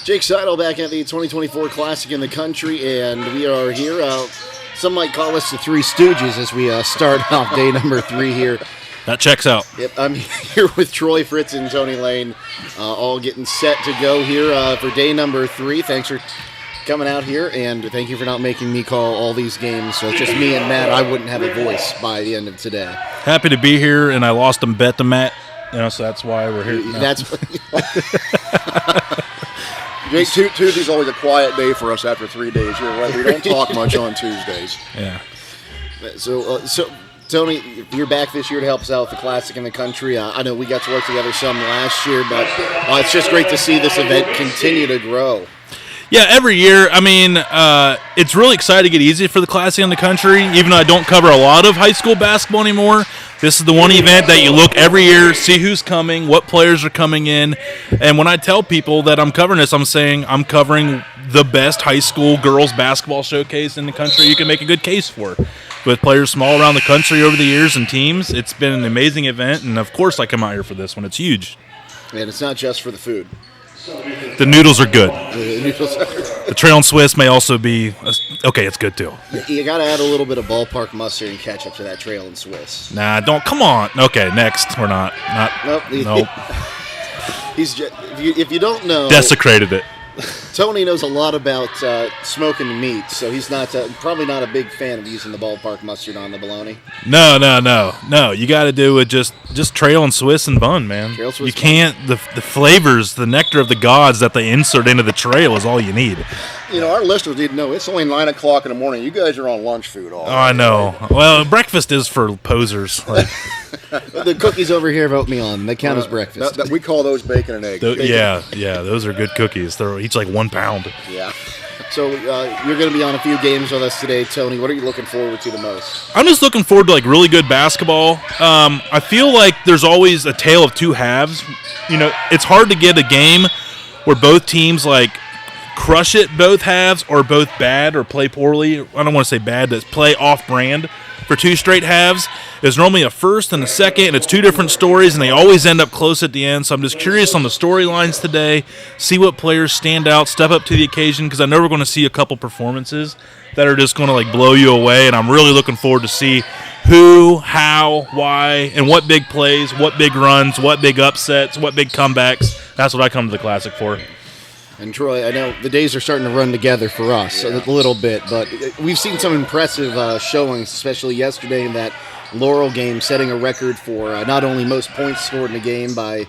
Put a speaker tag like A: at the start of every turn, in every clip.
A: Jake Sidle back at the 2024 Classic in the Country, and we are here. Some might call us the Three Stooges as we start off day number 3 here.
B: That checks out.
A: Yep, I'm here with Troy, Fritz, and Tony Lane, all getting set to go here for day number 3. Thanks for coming out here, and thank you for not making me call all these games. So it's just me and Matt. I wouldn't have a voice by the end of today.
B: Happy to be here, and I lost a bet to Matt, so that's why we're here.
A: That's
C: Jake, Tuesday's always a quiet day for us after 3 days here, right? We don't talk much on Tuesdays.
B: Yeah.
A: So Tony, you're back this year to help us out with the Classic in the Country. I know we got to work together some last year, but it's just great to see this event continue to grow.
B: Yeah, every year. I mean, it's really exciting to get easy for the Classic in the Country, even though I don't cover a lot of high school basketball anymore. This is the one event that you look every year, see who's coming, what players are coming in. And when I tell people that I'm covering this, I'm saying I'm covering the best high school girls basketball showcase in the country you can make a good case for. With players from all around the country over the years and teams, it's been an amazing event. And, of course, I come out here for this one. It's huge.
A: And it's not just for the food.
B: The noodles are good.
A: The
B: The trail and Swiss may also be okay. It's good too.
A: You got to add a little bit of ballpark mustard and ketchup to that trail and Swiss.
B: Nah, don't. Come on. Okay, next. We're not. Nope.
A: If you don't know,
B: Desecrated it.
A: Tony knows a lot about smoking meat, so he's not probably not a big fan of using the ballpark mustard on the bologna.
B: No. You got to do it just trail and Swiss and bun, man.
A: Trail, Swiss,
B: you can't. The flavors, the nectar of the gods that they insert into the trail is all you need.
C: You know, our listeners need to know it's only 9 o'clock in the morning. You guys are on lunch food all day.
B: Oh, I know. Well, breakfast is for posers. Like,
A: the cookies over here have oatmeal on. They count as breakfast.
C: We call those bacon and eggs.
B: yeah, those are good cookies. They're each like 1 pound.
A: Yeah. So you're going to be on a few games with us today, Tony. What are you looking forward to the most?
B: I'm just looking forward to like really good basketball. I feel like there's always a tale of two halves. You know, it's hard to get a game where both teams like crush it both halves or both bad or play poorly. I don't want to say bad, but play off-brand for 2 straight halves. There's normally a first and a second, and it's 2 different stories, and they always end up close at the end. So I'm just curious on the storylines today, see what players stand out, step up to the occasion, because I know we're going to see a couple performances that are just going to like blow you away, and I'm really looking forward to see who, how, why, and what big plays, what big runs, what big upsets, what big comebacks. That's what I come to the Classic for.
A: And Troy, I know the days are starting to run together for us a little bit, but we've seen some impressive showings, especially yesterday in that Laurel game, setting a record for not only most points scored in a game by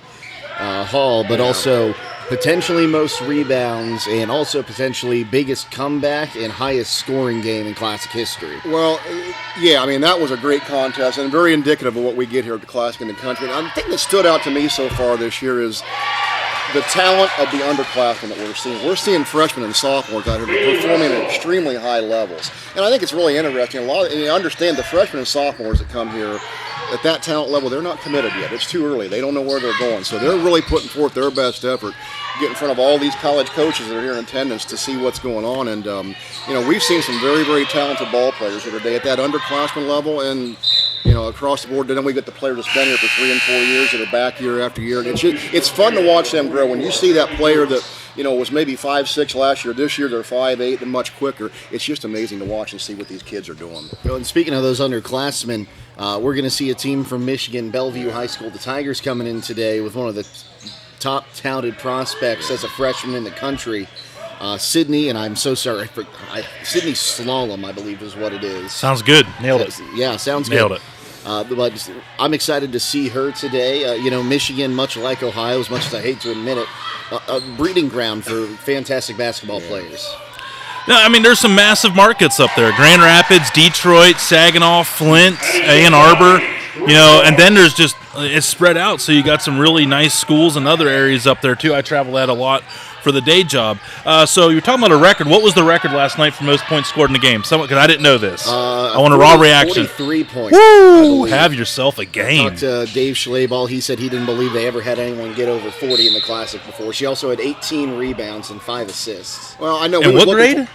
A: Hall, but also potentially most rebounds and also potentially biggest comeback and highest scoring game in Classic history.
C: Well, yeah, I mean, that was a great contest and very indicative of what we get here at the Classic in the Country. And the thing that stood out to me so far this year is the talent of the underclassmen that we're seeing. We're seeing freshmen and sophomores out here performing at extremely high levels. And I think it's really interesting. And you understand the freshmen and sophomores that come here at that talent level, they're not committed yet. It's too early. They don't know where they're going. So they're really putting forth their best effort, get in front of all these college coaches that are here in attendance to see what's going on. And, we've seen some very, very talented ball players here today at that underclassmen level and, across the board. Then we get the players that's been here for 3 and 4 years that are back year after year. It's fun to watch them grow. When you see that player that, was maybe 5'6" last year, this year they're 5'8" and much quicker. It's just amazing to watch and see what these kids are doing.
A: Well, and speaking of those underclassmen, we're going to see a team from Michigan, Bellevue High School, the Tigers, coming in today with one of the top touted prospects as a freshman in the country. Sydney, and I'm so sorry, Sydney Slalom, I believe is what it is.
B: Sounds good. Nailed it.
A: Yeah, sounds good.
B: Nailed it.
A: But I'm excited to see her today. Michigan, much like Ohio, as much as I hate to admit it, a breeding ground for fantastic basketball players.
B: No, I mean, there's some massive markets up there. Grand Rapids, Detroit, Saginaw, Flint, Ann Arbor, and then there's just, it's spread out. So you got some really nice schools in other areas up there, too. I travel that a lot for the day job. So you're talking about a record. What was the record last night for most points scored in the game? Because I didn't know this. I want a raw reaction.
A: 43 points.
B: Woo! Have yourself a game.
A: I talked to Dave Schlaball. He said he didn't believe they ever had anyone get over 40 in the Classic before. She also had 18 rebounds and 5 assists.
C: Well, I know.
B: In what grade?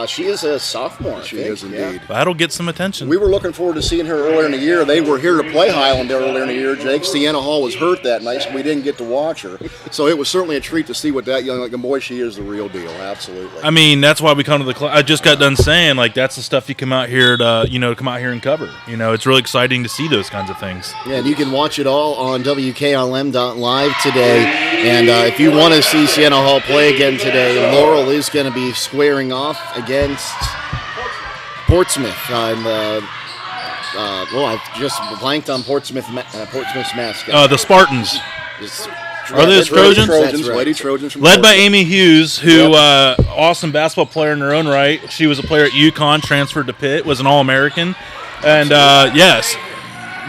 A: She is a sophomore.
C: She is indeed.
B: That'll get some attention.
C: We were looking forward to seeing her earlier in the year. They were here to play Highland earlier in the year, Jake. Sienna Hall was hurt that night, so we didn't get to watch her. So it was certainly a treat to see what that young boy, she is the real deal. Absolutely.
B: I mean, that's why we come to the class. I just got done saying, like, that's the stuff you come out here to, come out here and cover. It's really exciting to see those kinds of things.
A: Yeah, and you can watch it all on WKLM.live today. And if you want to see Sienna Hall play again today, Laurel is going to be squaring off against Portsmouth. I've just blanked on Portsmouth's mascot.
B: The Spartans. Are they the
C: Trojans?
B: Trojans?
A: Right.
C: Lady Trojans from
B: Led by
C: Portsmouth.
B: Amy Hughes, who awesome basketball player in her own right. She was a player at UConn, transferred to Pitt, was an All-American. And, yes.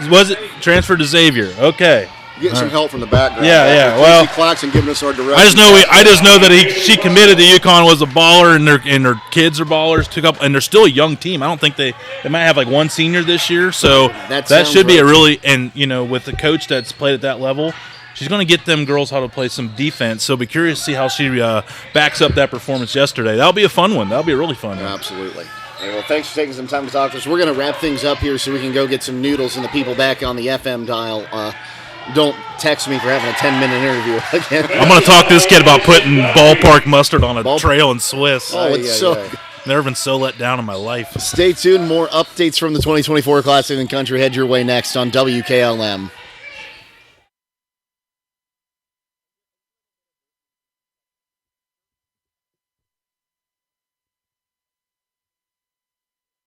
B: Was it transferred to Xavier? Okay.
C: Getting some help from the background.
B: Yeah.
C: Casey
B: Well,
C: Claxton giving us our direction.
B: I just know that she committed to UConn, was a baller, and her kids are ballers. Took up, and they're still a young team. I don't think they might have like one senior this year, so that should be a really with the coach that's played at that level, she's going to get them girls how to play some defense. So be curious to see how she backs up that performance yesterday. That'll be a fun one. That'll be a really fun one.
C: Absolutely.
A: Hey, well, thanks for taking some time to talk to us. We're going to wrap things up here so we can go get some noodles and the people back on the FM dial. Don't text me for having a 10-minute interview again.
B: I'm going to talk to this kid about putting ballpark mustard on a trail in Swiss.
A: Oh, it's so.
B: Never been so let down in my life.
A: Stay tuned. More updates from the 2024 Classic and Country head your way next on WKLM.